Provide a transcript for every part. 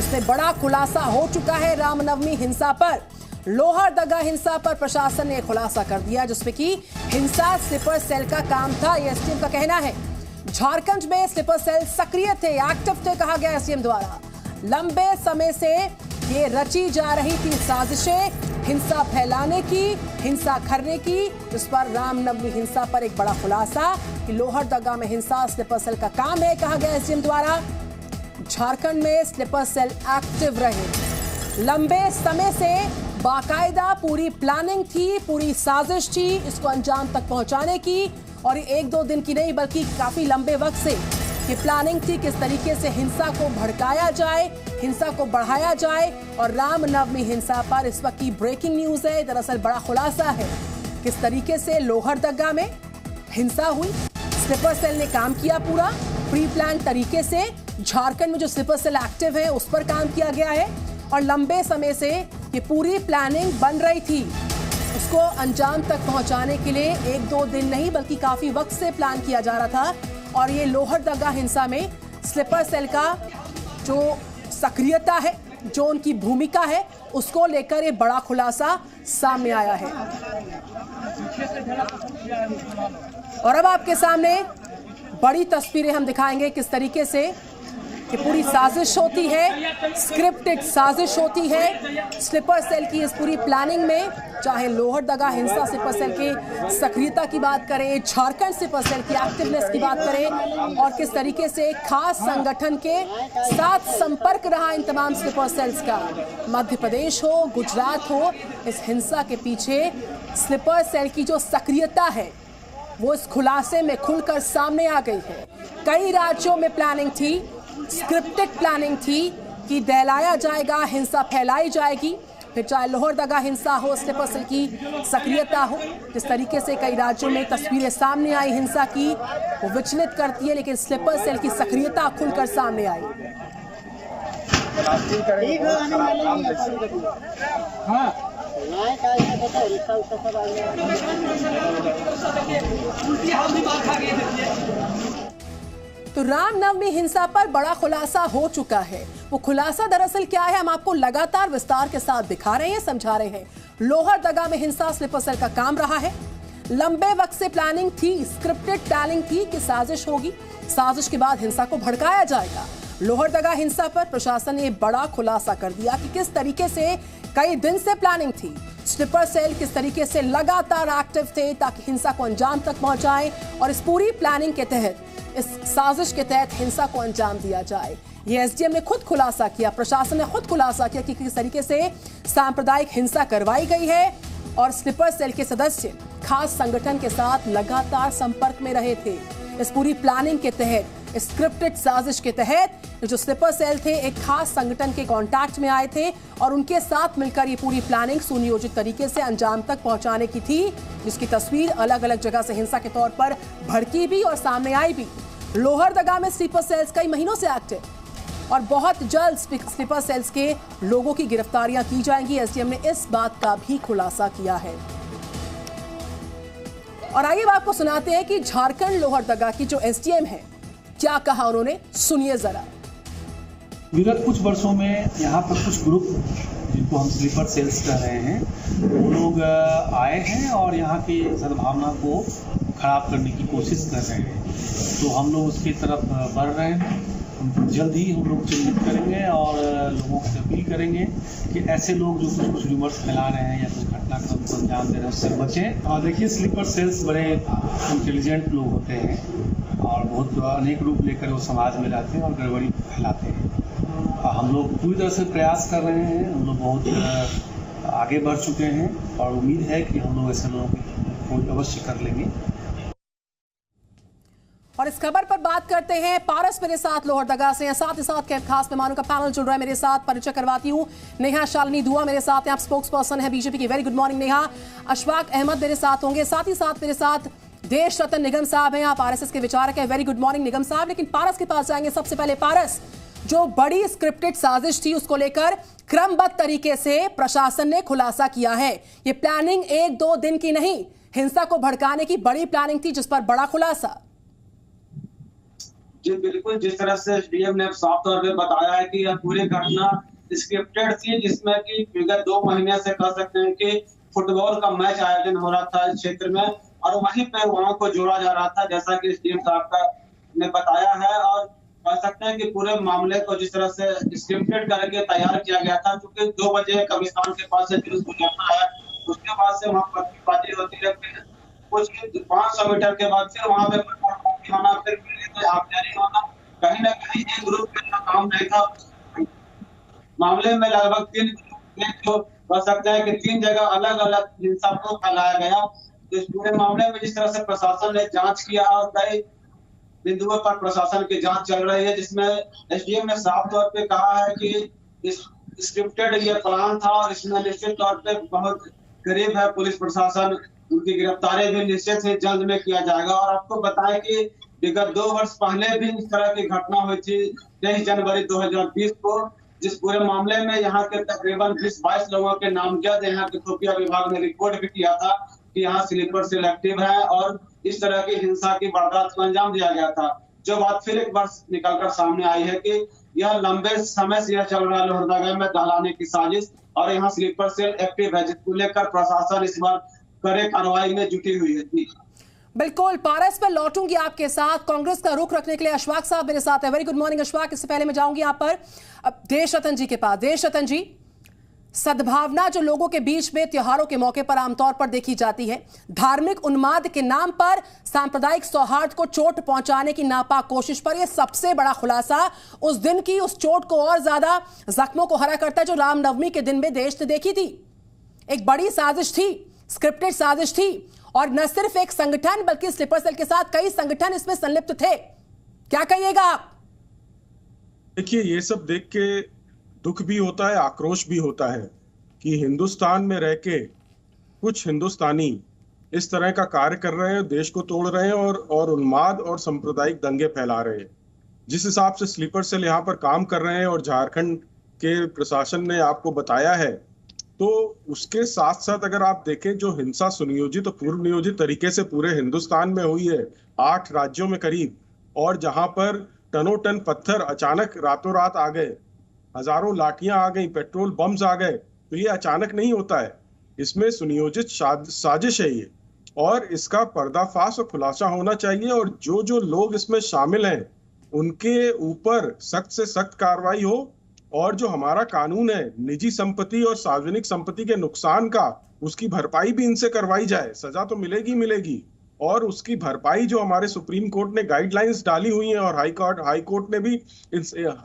जिसमें बड़ा खुलासा हो चुका है रामनवमी हिंसा पर। लोहरदगा हिंसा पर प्रशासन ने खुलासा कर दिया, जिसमें कि हिंसा स्लीपर सेल का काम था, ये एसडीएम का कहना है। झारखंड में स्लीपर सेल सक्रिय थे, एक्टिव थे, कहा गया एसडीएम द्वारा। लंबे समय से ये रची जा रही थी साजिशें हिंसा फैलाने की, हिंसा करने की। इस पर रामनवमी हिंसा पर एक बड़ा खुलासा कि लोहरदगा में हिंसा स्लीपर सेल का काम है, कहा गया एसडीएम द्वारा। झारखंड में स्लीपर सेल एक्टिव रहे, लंबे समय से बाकायदा पूरी प्लानिंग थी, पूरी साजिश थी इसको अंजाम तक पहुंचाने की। और ये 1-2 दिन की नहीं बल्कि काफी लंबे वक्त से ये प्लानिंग थी, किस तरीके से हिंसा को भड़काया जाए, हिंसा को बढ़ाया जाए। और रामनवमी हिंसा पर इस वक्त की ब्रेकिंग न्यूज है, दरअसल बड़ा खुलासा है किस तरीके से लोहरदगा में हिंसा हुई। स्लीपर सेल ने काम किया पूरा प्री प्लान तरीके से। झारखंड में जो स्लीपर सेल एक्टिव है उस पर काम किया गया है और लंबे समय से ये पूरी प्लानिंग बन रही थी, उसको अंजाम तक पहुंचाने के लिए 1-2 दिन नहीं बल्कि काफी वक्त से प्लान किया जा रहा था। और ये लोहरदगा हिंसा में स्लीपर सेल का जो सक्रियता है, जो उनकी भूमिका है, उसको लेकर ये बड़ा खुलासा सामने आया है। और अब आपके सामने बड़ी तस्वीरें हम दिखाएंगे किस तरीके से कि पूरी साजिश होती है, स्क्रिप्टेड साजिश होती है स्लीपर सेल की इस पूरी प्लानिंग में। चाहे लोहरदगा हिंसा स्लीपर सेल की सक्रियता की बात करें, झारखंड स्लीपर सेल की एक्टिवनेस की बात करें, और किस तरीके से खास संगठन के साथ संपर्क रहा इन तमाम स्लीपर सेल्स का। मध्य प्रदेश हो, गुजरात हो, इस हिंसा के पीछे स्लीपर सेल की जो सक्रियता है वो इस खुलासे में खुलकर सामने आ गई है। कई राज्यों में प्लानिंग थी, स्क्रिप्टेड प्लानिंग थी कि दहलाया जाएगा, हिंसा फैलाई जाएगी। फिर चाहे लोहरदगा हिंसा हो, स्लीपर सेल की सक्रियता हो, जिस तरीके से कई राज्यों में तस्वीरें सामने आई हिंसा की वो विचलित करती है, लेकिन स्लीपर सेल की सक्रियता खुलकर सामने आई। तो रामनवमी हिंसा पर बड़ा खुलासा हो चुका है। वो खुलासा दरअसल क्या है, हम आपको लगातार विस्तार के साथ दिखा रहे हैं, समझा रहे हैं। लोहरदगा में हिंसा स्लीपर सेल का काम रहा है, लंबे वक्त से प्लानिंग थी, स्क्रिप्टेड प्लानिंग थी कि साजिश होगी, साजिश के बाद हिंसा को भड़काया जाएगा। लोहरदगा हिंसा पर प्रशासन ने बड़ा खुलासा कर दिया कि किस तरीके से कई दिन से प्लानिंग थी, स्लीपर सेल किस तरीके से लगातार एक्टिव थे ताकि हिंसा को अंजाम तक पहुंचाएं और इस पूरी प्लानिंग के तहत, इस साजिश के तहत हिंसा को अंजाम दिया जाए। ये एसडीएम ने खुद खुलासा किया, प्रशासन ने खुद खुलासा किया कि किस तरीके से सांप्रदायिक हिंसा करवाई गई है और स्लीपर सेल के सदस्य खास संगठन के साथ लगातार संपर्क में रहे थे। इस पूरी प्लानिंग के तहत, स्क्रिप्टेड साजिश के तहत जो स्लीपर सेल थे एक खास संगठन के कांटेक्ट में आए थे और उनके साथ मिलकर ये पूरी प्लानिंग सुनियोजित तरीके से अंजाम तक पहुंचाने की थी, जिसकी तस्वीर अलग अलग जगह से हिंसा के तौर पर भड़की भी और सामने आई भी। लोहरदगा में स्लीपर सेल्स कई महीनों से एक्टिव और बहुत जल्द स्लीपर सेल्स के लोगों की गिरफ्तारियां की जाएंगी। एसडीएम ने इस बात का भी खुलासा किया है। और आइए आपको सुनाते हैं कि झारखंड लोहरदगा की जो एसडीएम है क्या कहा उन्होंने, सुनिए जरा। विगत कुछ वर्षों में यहाँ पर कुछ ग्रुप जिनको हम स्लीपर सेल्स कह रहे हैं वो लोग आए हैं और यहाँ की सद्भावना को खराब करने की कोशिश कर रहे हैं। तो हम लोग उसकी तरफ बढ़ रहे हैं। जल्द ही हम लोग चिन्हित करेंगे और लोगों से अपील करेंगे कि ऐसे लोग जो कुछ रिवर्स फैला रहे हैं या कुछ घटनाक्रम को अंजाम दे रहे हैं उससे बचें। और देखिए, स्लीपर सेल्स बड़े इंटेलिजेंट लोग होते हैं और बहुत अनेक रूप लेकर वो समाज में रहते हैं और गड़बड़ी फैलाते हैं। हम लोग पूरी तरह से प्रयास कर रहे हैं, हम लोग बहुत आगे बढ़ चुके हैं और उम्मीद है कि हम लोग ऐसे लोगों को अवश्य कर लेंगे। और इस खबर पर बात करते हैं, पारस मेरे साथ लोहरदगा से, साथ ही साथ खास मेहमानों का पैनल जुड़ रहा है मेरे साथ। परिचय करवाती हूँ, नेहा शालिनी दुआ मेरे साथ हैं, आप स्पोक्स पर्सन है बीजेपी की। Very good morning Neha. Ashfaq Ahmed मेरे साथ होंगे, साथ ही साथ मेरे साथ देश रतन निगम साहब हैं, आप आरएसएस के विचारक हैं। वेरी गुड मॉर्निंग निगम साहब। लेकिन पारस के पास जाएंगे सबसे पहले। पारस, जो बड़ी स्क्रिप्टेड साजिश थी उसको लेकर क्रमबद्ध तरीके से प्रशासन ने खुलासा किया है। ये प्लानिंग 1-2 दिन की नहीं, हिंसा को भड़काने की बड़ी प्लानिंग थी जिस पर बड़ा खुलासा। जी बिल्कुल, जिस तरह से एसडीएम ने साफ तौर पे बताया है कि यह पूरी घटना स्क्रिप्टेड थी, जिसमें कि विगत 2 महीने से कह सकते हैं कि फुटबॉल का मैच आयोजन हो रहा था इस क्षेत्र में और वहीं पे वहां को जोड़ा जा रहा था, जैसा कि एसडीएम साहब का ने बताया है। और कह सकते हैं कि पूरे मामले को जिस तरह से स्क्रिप्टेड करके तैयार किया गया था, क्योंकि 2 बजे कब्रिस्तान के पास से जुलूस गुजरता है, उसके बाद से वहाँ पत्थरबाजी होती है, फिर कुछ 500 मीटर के बाद फिर वहाँ पे होना, फिर आगजनी होना, कहीं ना कहीं एक ग्रुप का काम नहीं था। मामले में लगभग 3 जो कह सकते हैं कि 3 जगह अलग अलग हिंसा को फैलाया गया। इस पूरे मामले में जिस तरह से प्रशासन ने जांच किया और कई बिंदुओं पर प्रशासन की जांच चल रही है, जिसमें एसडीएम ने साफ तौर पे कहा है कि इस स्क्रिप्टेड ये प्लान था और इसमें निश्चित तौर पे बहुत करीब है पुलिस प्रशासन, उनकी गिरफ्तारी भी निश्चित ही जल्द में किया जाएगा। और आपको बताएं कि विगत 2 वर्ष पहले भी इस तरह की घटना हुई थी 23 जनवरी 2020 को, जिस पूरे मामले में यहाँ के तकरीबन 20-22 लोगों के नामजद यहाँ के खुफिया विभाग ने रिपोर्ट भी किया था कि यहाँ स्लीपर सेल एक्टिव है और इस तरह की हिंसा की वारदात को अंजाम दिया गया था। जो बात फिर एक बार निकलकर सामने आई है कि यह लंबे समय से यह चल रहा है लोहरदगा में दहलाने की साजिश और यहाँ स्लीपर सेल एक्टिव है, जिसको लेकर प्रशासन इस बार कड़े कार्रवाई में जुटी हुई है। बिल्कुल, पारस पर लौटूंगी आपके साथ। कांग्रेस का रुख रखने के लिए अशफाक साहब मेरे साथ है। Very good morning Ashfaq. इससे पहले मैं जाऊंगी यहाँ पर देश रतन जी के पास। देश रतन जी, सद्भावना जो लोगों के बीच में त्योहारों के मौके पर आमतौर पर देखी जाती है, धार्मिक उन्माद के नाम पर सांप्रदायिक सौहार्द को चोट पहुंचाने की नापाक कोशिश पर यह सबसे बड़ा खुलासा उस दिन की उस चोट को और ज्यादा जख्मों को हरा करता है जो रामनवमी के दिन में देश ने देखी थी। एक बड़ी साजिश थी, स्क्रिप्टेड साजिश थी और न सिर्फ एक संगठन बल्कि स्लीपर सेल के साथ कई संगठन इसमें संलिप्त थे। क्या कहिएगा आप? देखिए, ये सब देख के दुख भी होता है, आक्रोश भी होता है कि हिंदुस्तान में रह के कुछ हिंदुस्तानी इस तरह का कार्य कर रहे हैं, देश को तोड़ रहे हैं और उन्माद और सांप्रदायिक दंगे फैला रहे हैं। जिस हिसाब से स्लीपर सेल यहाँ पर काम कर रहे हैं और झारखंड के प्रशासन ने आपको बताया है, तो उसके साथ साथ अगर आप देखें जो हिंसा सुनियोजित और पूर्व नियोजित तरीके से पूरे हिंदुस्तान में हुई है 8 राज्यों में करीब, और जहां पर टनों टन पत्थर अचानक रातों रात आ गए, हजारों लाठियां आ गई, पेट्रोल बम्स आ गए, तो ये अचानक नहीं होता है, इसमें सुनियोजित साजिश है ये, और इसका पर्दाफाश और खुलासा होना चाहिए। और जो जो लोग इसमें शामिल हैं उनके ऊपर सख्त से सख्त कार्रवाई हो और जो हमारा कानून है निजी संपत्ति और सार्वजनिक संपत्ति के नुकसान का, उसकी भरपाई भी इनसे करवाई जाए। सजा तो मिलेगी मिलेगी, और उसकी भरपाई जो हमारे सुप्रीम कोर्ट ने गाइडलाइंस डाली हुई हैं और हाई कोर्ट ने भी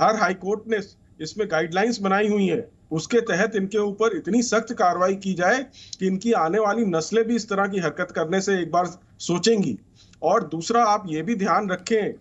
हर हाई कोर्ट ने इसमें गाइडलाइंस बनाई हुई है, उसके तहत इनके ऊपर इतनी सख्त कार्रवाई की जाए कि इनकी आने वाली नस्लें भी इस तरह की हरकत करने से एक बार सोचेंगी। और दूसरा, आप ये भी ध्यान रखें,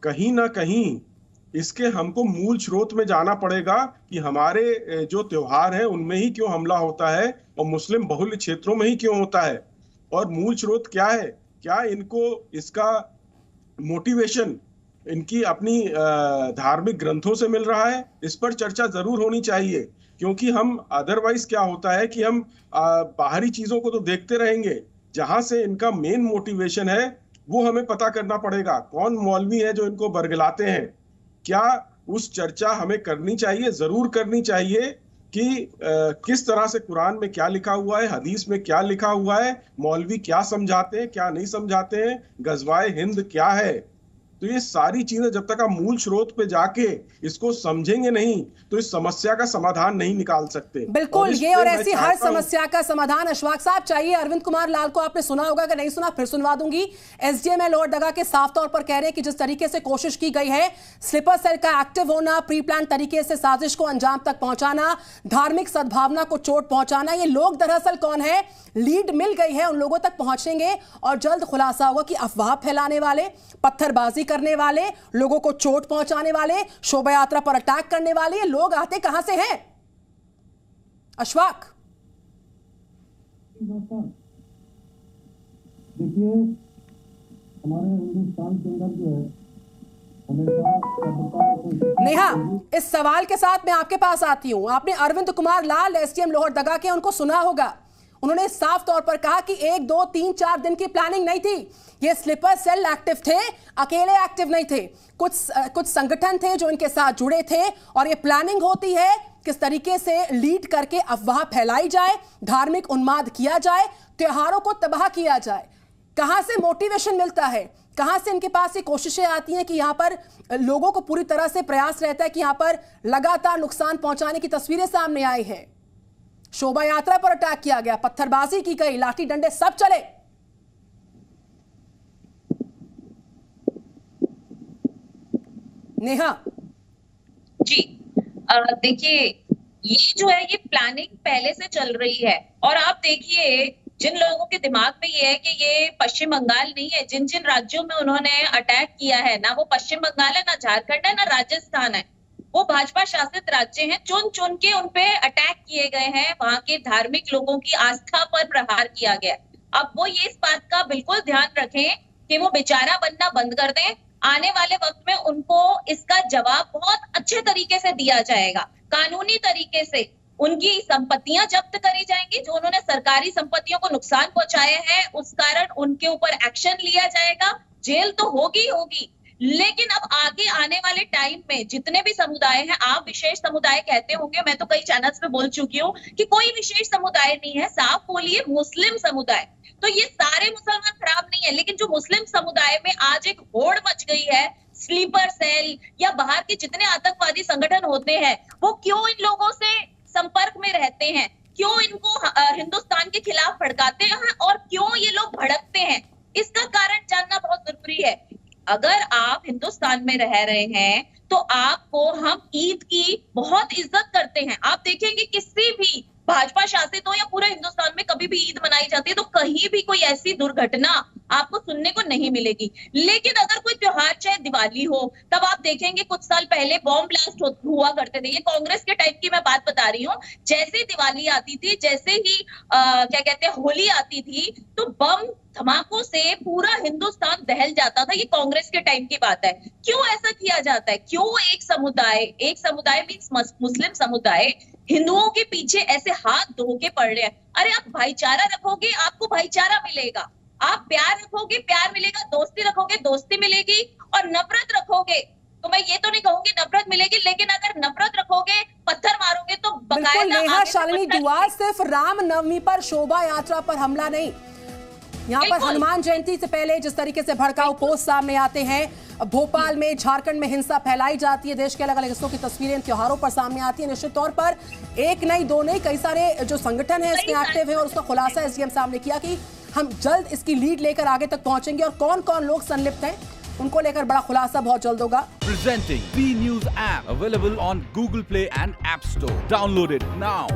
कहीं ना कहीं इसके हमको मूल स्रोत में जाना पड़ेगा कि हमारे जो त्योहार हैं उनमें ही क्यों हमला होता है और मुस्लिम बहुल क्षेत्रों में ही क्यों होता है, और मूल स्रोत क्या है। क्या इनको इसका मोटिवेशन इनकी अपनी धार्मिक ग्रंथों से मिल रहा है? इस पर चर्चा जरूर होनी चाहिए, क्योंकि हम अदरवाइज क्या होता है कि हम बाहरी चीजों को तो देखते रहेंगे, जहां से इनका मेन मोटिवेशन है वो हमें पता करना पड़ेगा। कौन मौलवी है जो इनको बरगलाते हैं, क्या उस चर्चा हमें करनी चाहिए, जरूर करनी चाहिए कि किस तरह से कुरान में क्या लिखा हुआ है, हदीस में क्या लिखा हुआ है, मौलवी क्या समझाते हैं क्या नहीं समझाते हैं, गजवाए हिंद क्या है। तो ये सारी चीजें जब तक आप मूल स्रोत पे जाके इसको समझेंगे नहीं तो इस समस्या का समाधान नहीं निकाल सकते। बिल्कुल, ये और ऐसी हर समस्या का समाधान अशफाक साहब चाहिए। अरविंद कुमार लाल को आपने सुना होगा, अगर नहीं सुना फिर सुनवा दूंगी। एसडीएम लोहरदगा के साफ तौर पर कह रहे हैं कि जिस तरीके से कोशिश की गई है स्लीपर सेल का एक्टिव होना, प्री प्लान तरीके से साजिश को अंजाम तक पहुंचाना, धार्मिक सद्भावना को चोट पहुंचाना, ये लोग दरअसल कौन है, लीड मिल गई है, उन लोगों तक पहुंचेंगे और जल्द खुलासा होगा कि अफवाह फैलाने वाले, पत्थरबाजी करने वाले, लोगों को चोट पहुंचाने वाले, शोभा यात्रा पर अटैक करने वाले, ये लोग आते कहां से हैं? अशफाक, देखिए, हमारे हिंदुस्तान के अंदर जो है हमेशा नेहा, इस सवाल के साथ मैं आपके पास आती हूं। आपने अरविंद कुमार लाल एसडीएम लोहरदगा के, उनको सुना होगा, उन्होंने साफ तौर पर कहा कि 1, 2, 3, 4 दिन की प्लानिंग नहीं थी। ये स्लीपर सेल एक्टिव थे, अकेले एक्टिव नहीं थे। कुछ संगठन थे जो इनके साथ जुड़े थे और ये प्लानिंग होती है किस तरीके से लीड करके अफवाह फैलाई जाए, धार्मिक उन्माद किया जाए, त्योहारों को तबाह किया जाए। कहां से मोटिवेशन मिलता है, कहां से इनके पास ये कोशिशें आती हैं कि यहां पर लोगों को पूरी तरह से प्रयास रहता है कि यहां पर लगातार नुकसान पहुंचाने की तस्वीरें सामने आई हैं। शोभा यात्रा पर अटैक किया गया, पत्थरबाजी की गई, लाठी डंडे सब चले। नेहा जी, देखिए ये जो है ये प्लानिंग पहले से चल रही है। और आप देखिए जिन लोगों के दिमाग में ये है कि ये पश्चिम बंगाल नहीं है, जिन जिन राज्यों में उन्होंने अटैक किया है, ना वो पश्चिम बंगाल है, ना झारखंड है, ना राजस्थान है, वो भाजपा शासित राज्य हैं। चुन चुन के उनपे अटैक किए गए हैं, वहां के धार्मिक लोगों की आस्था पर प्रहार किया गया। अब वो ये इस बात का बिल्कुल ध्यान रखें कि वो बेचारा बनना बंद कर दें। आने वाले वक्त में उनको इसका जवाब बहुत अच्छे तरीके से दिया जाएगा। कानूनी तरीके से उनकी संपत्तियां जब्त करी जाएंगी, जो उन्होंने सरकारी संपत्तियों को नुकसान पहुंचाए हैं उस कारण उनके ऊपर एक्शन लिया जाएगा। जेल तो होगी होगी, लेकिन अब आगे आने वाले टाइम में जितने भी समुदाय हैं, आप विशेष समुदाय कहते होंगे, मैं तो कई चैनल्स पे बोल चुकी हूँ कि कोई विशेष समुदाय नहीं है, साफ बोलिए मुस्लिम समुदाय। तो ये सारे मुसलमान खराब नहीं है, लेकिन जो मुस्लिम समुदाय में आज एक होड़ मच गई है, स्लीपर सेल या बाहर के जितने आतंकवादी संगठन होते हैं, वो क्यों इन लोगों से संपर्क में रहते हैं, क्यों इनको हिंदुस्तान के खिलाफ भड़काते हैं और क्यों ये लोग भड़कते हैं, इसका कारण जानना बहुत जरूरी है। अगर आप हिंदुस्तान में रह रहे हैं तो आपको हम ईद की बहुत इज्जत करते हैं। आप देखेंगे किसी भी भाजपा शासित हो या पूरे हिंदुस्तान में कभी भी ईद मनाई जाती है तो कहीं भी कोई ऐसी दुर्घटना आपको सुनने को नहीं मिलेगी। लेकिन अगर कोई त्योहार चाहे दिवाली हो, तब आप देखेंगे कुछ साल पहले बॉम्ब ब्लास्ट हुआ करते थे। ये कांग्रेस के टाइप की मैं बात बता रही हूँ। जैसे ही दिवाली आती थी, जैसे ही क्या कहते हैं होली आती थी, तो बम धमाकों से पूरा हिंदुस्तान दहल जाता था। ये कांग्रेस के टाइम की बात है। क्यों ऐसा किया जाता है? क्यों एक समुदाय मीन्स मुस्लिम समुदाय हिंदुओं के पीछे ऐसे हाथ धो के पड़ रहे हैं? अरे आप भाईचारा रखोगे, आपको भाईचारा मिलेगा। आप प्यार रखोगे, प्यार मिलेगा। दोस्ती रखोगे, दोस्ती मिलेगी। और नफरत रखोगे तो मैं ये तो नहीं कहूंगी नफरत मिलेगी, लेकिन अगर नफरत रखोगे, पत्थर मारोगे तो बिल्कुल नेहा शालिनी दुआ सिर्फ रामनवमी पर शोभा यात्रा पर हमला नहीं, यहाँ पर हनुमान जयंती से पहले जिस तरीके से भड़काऊ पोस्ट सामने आते हैं, भोपाल में, झारखंड में हिंसा फैलाई जाती है, देश के अलग अलग हिस्सों की तस्वीरें त्योहारों पर सामने आती है। निश्चित तौर पर एक नहीं दो नहीं कई सारे जो संगठन है इसमें एक्टिव है और उसका खुलासा एसडीएम सामने किया कि हम जल्द इसकी लीड लेकर आगे तक पहुंचेंगे और कौन कौन लोग संलिप्त हैं उनको लेकर बड़ा खुलासा बहुत जल्द होगा। Presenting B News app available on Google Play and App Store. Download it now.